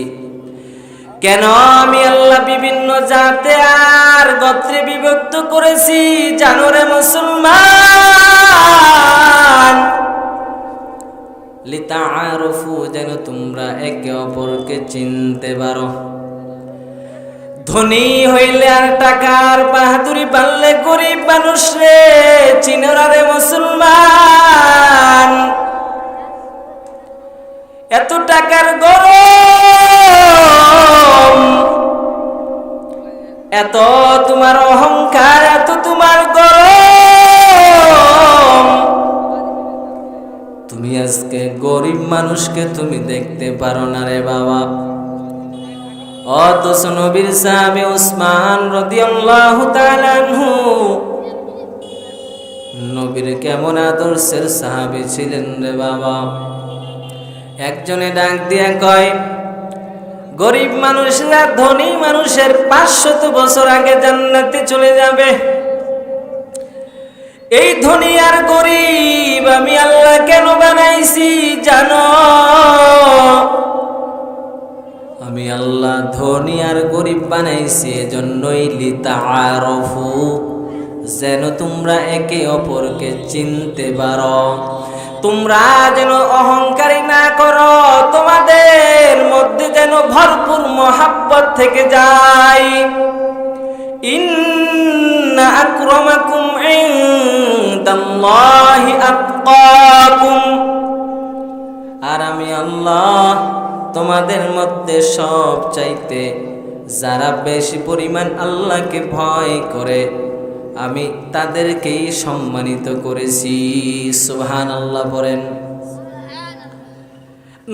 কেন আমি আল্লাহ বিভিন্ন জাতে আর গোত্রে বিভক্ত করেছি জানো রে মুসলমান? লিতাআরাফু, যেন তোমরা একে অপরকে চিনতে পারো। ধনী হইলে আর টাকার বাহাদুরি পারলে গরিব মানুষ রে চিনরা রে মুসলমান। এত টাকার গরম, এত তোমার অহংকার, এত তোমার গরম, তুমি আজকে গরিব মানুষকে তুমি দেখতে পারো না রে বাবা। অথচ নবীর সাহাবী উসমান রাদিয়াল্লাহু তাআলা আনহু নবীর কেমন আদর্শের সাহাবী ছিলেন রে বাবা। একজনে ডাক দিয়ে কয়, গরিব মানুষরা ধনী মানুষের 500 বছর আগে জান্নাতে চলে যাবে। এই ধনী আর গরিব আমি আল্লাহ কেন বানাইছি জানো? আমি আল্লাহ ধনী আর গরিব বানাইছি এজন্যই লিতাআরাফু, যেন তোমরা একে অপরকে চিনতে পারো। তোমরা যেন অহংকারী না করো, তোমাদের মধ্যে যেন ভরপুর মহাব্বত থেকে যায়। ইন্না আকরামাকুম ইনদাল্লাহি আতকাকুম, আর আমি আল্লাহ তোমাদের মধ্যে সব চাইতে যারা বেশি পরিমাণ আল্লাহকে ভয় করে আমি তাদেরকেই সম্মানিত করেছি। সুবহানাল্লাহ পড়েন।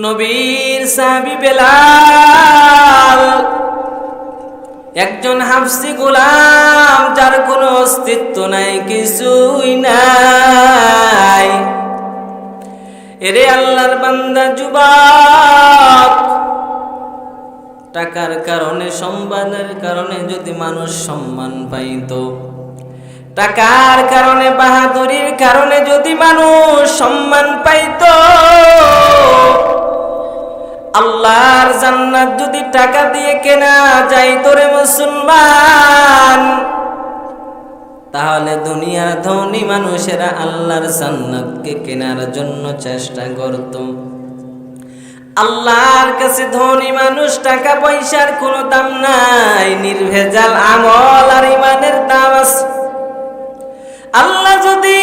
নবীর সাহাবী বেলাল একজন হাফসি গোলাম, যার কোনো অস্তিত্ব নাই, কিছুই নাই। এরে আল্লাহর বান্দা যুবক, টাকার কারণে সম্মানের কারণে যদি মানুষ সম্মান পাইত, টাকার কারণে বাহাদুরির কারণে যদি মানুষ সম্মান পাইত, আল্লাহর জান্নাত যদি টাকা দিয়ে কেনা যাইত রে মুসলমান, তাহলে দুনিয়ার ধনী মানুষেরা আল্লাহর জান্নাতকে কেনার জন্য চেষ্টা করত। আল্লাহর কাছে ধনী মানুষ টাকা পয়সার কোনো দাম নাই, নির্ভেজাল আমল আর ইমানের দাম আছে। আল্লাহ যদি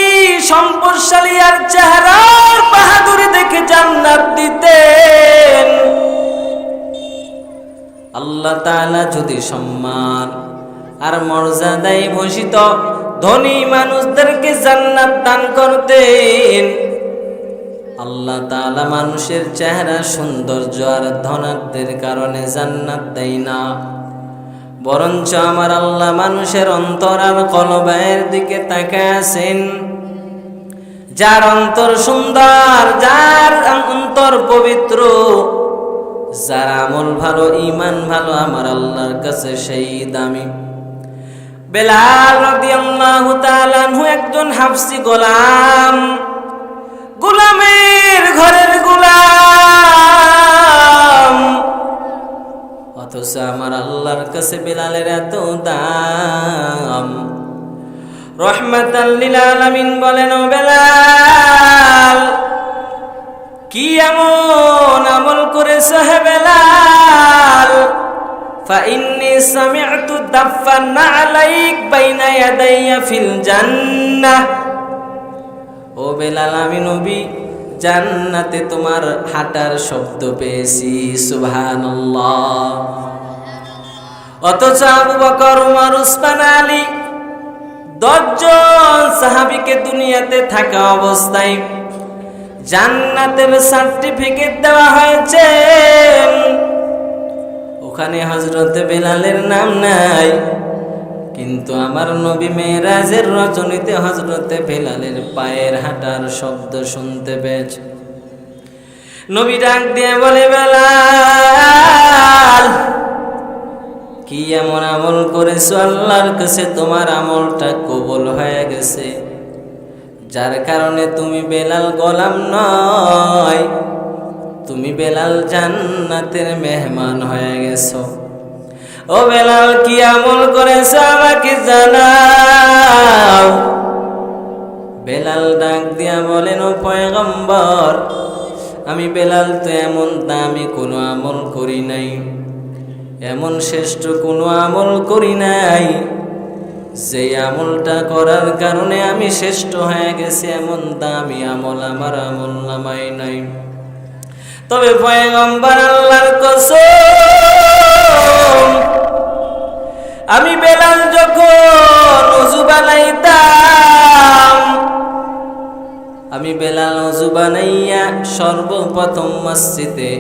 সম্পদশালী আর চেহারার বাহাদুরি দেখে জান্নাত দিতেন, আল্লাহ তাআলা যদি সম্মান আর মর্যাদায় ভূষিত ধনী মানুষদেরকে জান্নাত দান করতেন, আল্লাহ তাআলা মানুষের চেহারা সৌন্দর্য আর ধনাত্বের কারণে জান্নাত দেয় না, বরঞ্চ আমার আল্লাহ মানুষের অন্তর আর কলবের দিকে তাকায় আছেন। যার অন্তর সুন্দর, যার অন্তর পবিত্র, যার আমল ভালো, ঈমান ভালো, আমার আল্লাহর কাছে সেই দামি। বেলাল রাদিয়াল্লাহু তাআলা আনহু একজন হাফসি গোলাম, গোলামের ঘরের গোলাম, অথচ আমার আল্লাহর কাছে বেলালের এত দাম। রহমাতাল লিল আলামিন বলেন, ও বেলাল, কি এমন আমল করেছ হে বেলাল? ফাইন্নী সামি'তু দাফফান আলাইক বাইনা ইয়াদাইয়া ফিল জান্নাহ। ও বেলাল, আমি নবী জান্নাতে তোমার হাঁটার শব্দ পেয়েছি। সুবহানাল্লাহ। অথচ আবু বকর, উমর, উসমান, আলী 10 জন সাহাবীকে দুনিয়াতে থাকা অবস্থায় জান্নাতের সার্টিফিকেট দেওয়া হয়েছে, ওখানে হযরতে বেলালের নাম নাই। কিন্তু আমার নবী মেরাজের রজনীতে হযরতে বেলালের পায়ের হাঁটার শব্দ শুনতে পেয়েছে। নবী ডাক দিয়ে বলে, বেলাল, কি এমন আমল করেছো আল্লাহর কাছে তোমার আমলটা কবুল হয়ে গেছে, যার কারণে তুমি বেলাল গোলাম নয়, তুমি বেলাল জান্নাতের মেহমান হয়ে গেছো। ও বেলাল, কি আমল করেছো আমাকে জানাও। বেলাল ডাক দিয়া বলেন, ও পয়গম্বর, আমি বেলাল তো এমন দামি কোনো আমল করি নাই, এমন শ্রেষ্ঠ কোনো আমল করি নাই, যে আমলটা করার কারণে আমি শ্রেষ্ঠ হয়ে গেছি, এমন দামি আমল আমার আমল নামায় নাই। তবে পয়গম্বর, আল্লাহর কসম, আমি বেলাল যখন ওযু বানাইতাম, আমি বেলাল ওযু বানাইয়া সর্বপ্রথম মসজিদে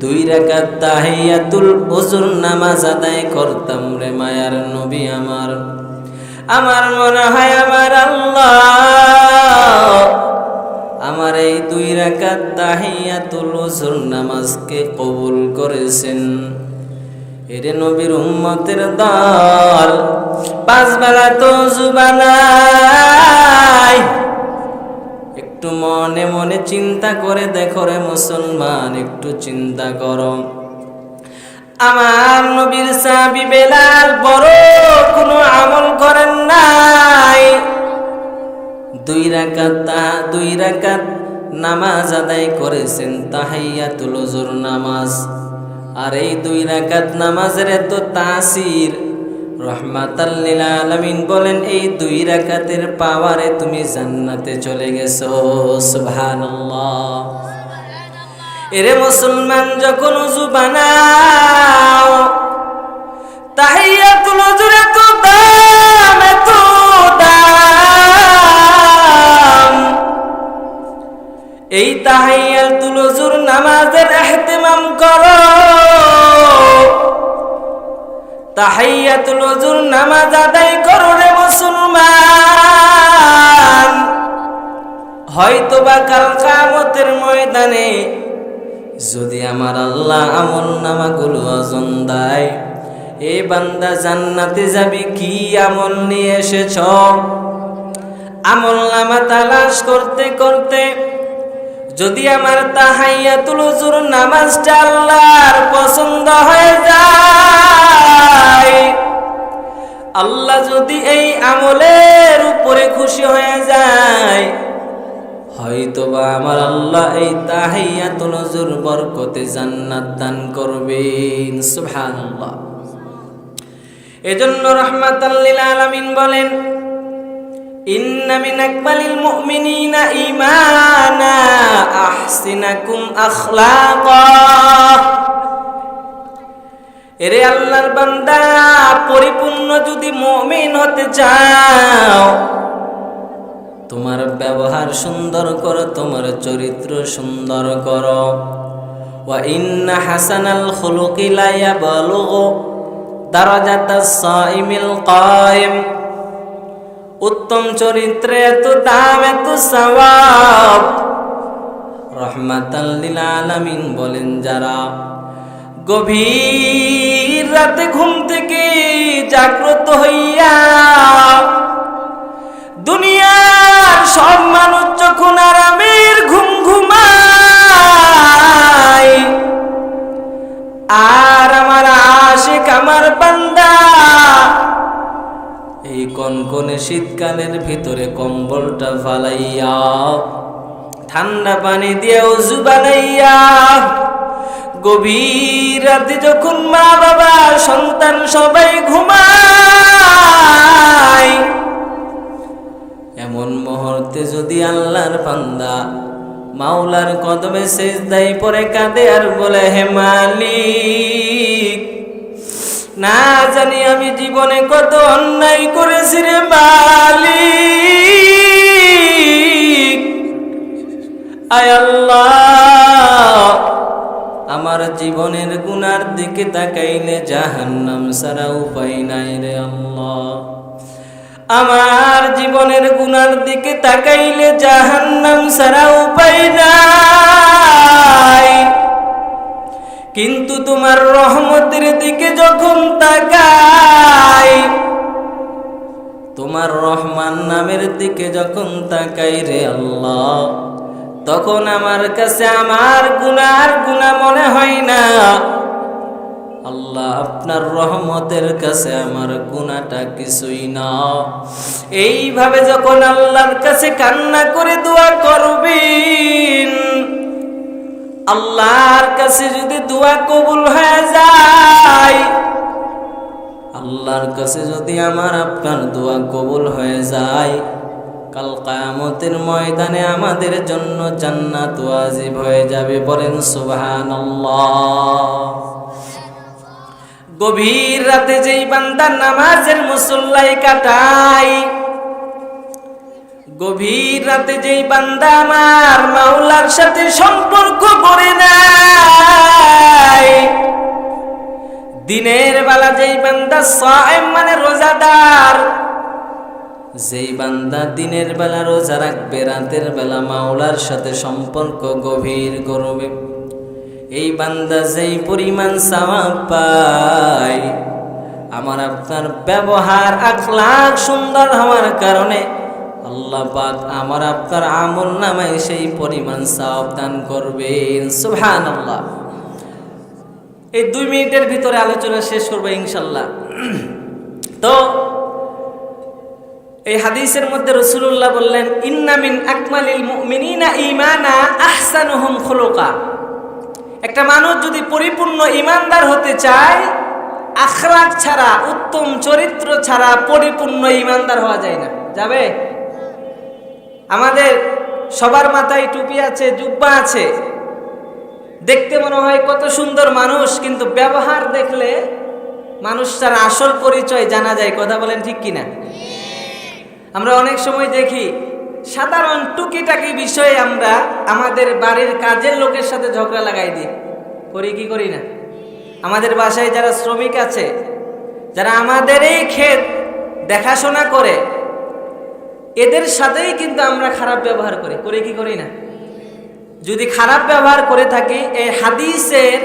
2 রাকাত তাহিয়াতুল ওযুর নামাজ আদায় করতাম রে মায়ার নবী আমার। আমার মনে হয় আমার আল্লাহ আমার এই 2 রাকাত তাহিয়াতুল ওযুর নামাজকে কবুল করেছেন। এরে নবীর উম্মতের দল 5 বেলা তো ওযু বানায়। একটু মনে মনে চিন্তা করে দেখো রে মুসলমান, একটু চিন্তা করো। আমার নবীর সাহাবী বেলাল বড় কোনো আমল করেন নাই, 2 রাকাত নামাজ আদায় করেছেন, তাহিয়াতুল ওযুর নামাজ। আর এই 2 রাকাত নামাজের এত তাসির, রহমাতাল লিল আলামিন বলেন, এই 2 রাকাতের পাওয়ারে তুমি জান্নাতে চলে গেছো। সুবহানাল্লাহ। এরে মুসলমান, যখন ওযু বানাও, তাহিয়াতুল ওযুর এত দাম, এত দাম, এই তাহিয়াতুল ওযুর নামাজের ইহতিমাম করো। তাহিয়াতুল ওযুর নামাজ আদায় করো রে মুসলমান। হয়তোবা কাল কিয়ামতের ময়দানে যদি আমার আল্লাহ আমল নামাগুলো ওজন দেয়, এ বান্দা জান্নাতে যাবি কি আমল নিয়ে এসেছ? আমল নামা তালাশ করতে করতে যদি আমার তাহিয়াতুল ওযুর নামাজটা আল্লাহর পছন্দ হয়ে যায়, আল্লাহ যদি এই আমলের উপরে খুশি হয়ে যায়, হয়তোবা আমার আল্লাহ এই তাহিয়াতুল নজর বরকতে জান্নাত দান করবেন। সুবহানাল্লাহ। এজন্য রাহমাতাল লিল আলামিন বলেন, ইন্না মিন আকমালিল মুমিনিনা ঈমানা আহসিনাকুম আখলাকা। এরে আল্লাহর বান্দা, পরিপূর্ণ যদি মুমিন হতে চাও, তোমার ব্যবহার সুন্দর করো, তোমার চরিত্র সুন্দর করো। ওয়া ইন্না হাসানাল খুলুকি লা ইয়াবলুগু দারাজাতাস সাইমিল কায়েম। উত্তম চরিত্রে এত দাম, এত সওয়াব। রাহমাতাল লিল আলামিন বলেন, যারা গভীর রাতে ঘুম থেকে জাগ্রত হইয়া দুনিয়ার সব মানুষ যখন আরামের ঘুম ঘুমায়, আর আমার আশিক আমার বান্দা এই কনকনে শীতকালের ভিতরে কম্বলটা ফালাইয়া ঠান্ডা পানি দিয়ে ওযু বানাইয়া গভীর রাতে যখন মা বাবা সন্তান সবাই ঘুমায়, এমন মুহূর্তে যদি আল্লাহর বান্দা মাওলার কদমে সিজদায় পড়ে কাঁদে আর বলে, হে মালিক, না জানি আমি জীবনে কত অন্যায় করেছি রে মালিক, আয় আল্লাহ, আমার জীবনের গুনার দিকে তাকাইলে জাহান্নাম ছাড়া উপায় নাই রে আল্লাহ। আমার জীবনের গুনার দিকে তাকাইলে জাহান্নাম ছাড়া উপায় নাই, কিন্তু তোমার রহমতের দিকে যখন তাকাই, তোমার রহমান নামের দিকে যখন তাকাই রে আল্লাহ, তখন আমার কাছে আমার গুনার গুনাহ মনে হয় না। আল্লাহ, আপনার রহমতের কাছে আমার গুনাহটা কিছুই না। এইভাবে যখন আল্লাহর কাছে কান্না করে দোয়া করবেন, আল্লাহর কাছে যদি দোয়া কবুল হয়ে যায়, আল্লাহর কাছে যদি আমার আপনার দোয়া কবুল হয়ে যায়, কাল কিয়ামতের ময়দানে আমাদের জন্য জান্নাত ওয়াজিব হয়ে যাবে। বলেন সুবহানাল্লাহ। গভীর রাতে যেই বান্দা নামাজের মুসল্লায় কাটায়, গভীর রাতে যেই বান্দা আমার মাওলার সাথে সম্পর্ক করে নেয়, দিনের বেলা যেই বান্দা সায়েম মানে রোজাদার, যেই বান্দা দিনের বেলা রোজা রাখবে, রাতের বেলা মাওলার সাথে সম্পর্ক গভীর করবে, এই বান্দা যেই পরিমাণ সওয়াব পায়, আমার আপনার ব্যবহার আখলাক সুন্দর হওয়ার কারণে আল্লাহ পাক আমার আপনার আমল নামায় সেই পরিমাণ সওয়াব দান করবেন। সুবহানাল্লাহ। এই 2 মিনিটের ভিতরে আলোচনা শেষ করব ইনশাআল্লাহ। তো এই হাদিসের মধ্যে রাসূলুল্লাহ বললেন, ইন্না মিন আকমালিল মুমিনিনা ঈমানা আহসানুহুম খুলুকা। একটা মানুষ যদি পরিপূর্ণ ঈমানদার হতে চায়, আখলাক ছাড়া, উত্তম চরিত্র ছাড়া পরিপূর্ণ ঈমানদার হওয়া যায় না। যাবে? আমাদের সবার মাথায় টুপি আছে, জুব্বা আছে, দেখতে মনে হয় কত সুন্দর মানুষ, কিন্তু ব্যবহার দেখলে মানুষটার আসল পরিচয় জানা যায়। কথা বলেন ঠিক কিনা? আমরা অনেক সময় দেখি সাধারণ টুকিটাকি বিষয়ে আমরা আমাদের বাড়ির কাজের লোকের সাথে ঝগড়া লাগাই দিই। করি কি করি না? আমাদের বাসায় যারা শ্রমিক আছে, যারা আমাদের এই ক্ষেত দেখাশোনা করে, এদের সাথেই কিন্তু আমরা খারাপ ব্যবহার করি। করি কি করি না? যদি খারাপ ব্যবহার করে থাকি, এই হাদিসের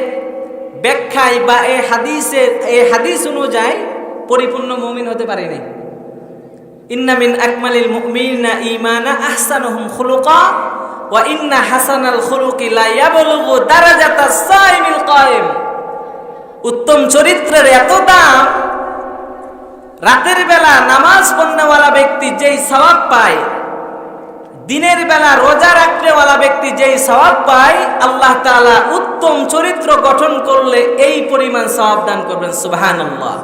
ব্যাখ্যায় বা এই হাদিস অনুযায়ী পরিপূর্ণ মুমিন হতে পারি নাই। ইন্না মিন আকমালিল মুমিনিনা ঈমানা আহসানুহুম খুলুকা ওয়া ইন্না হাসানাল খুলুকি লা ইয়াবলুগু দারাজাতাস সাইমিল কায়েম। উত্তম চরিত্রের এত দাম, রাতের বেলা নামাজ পড়নেওয়ালা ব্যক্তি যেই সওয়াব পায়, দিনের বেলা রোজা রাখনেওয়ালা ব্যক্তি যেই সওয়াব পায়, আল্লাহ তাআলা উত্তম চরিত্র গঠন করলে এই পরিমাণ সওয়াব দান করবেন। সুবহানাল্লাহ।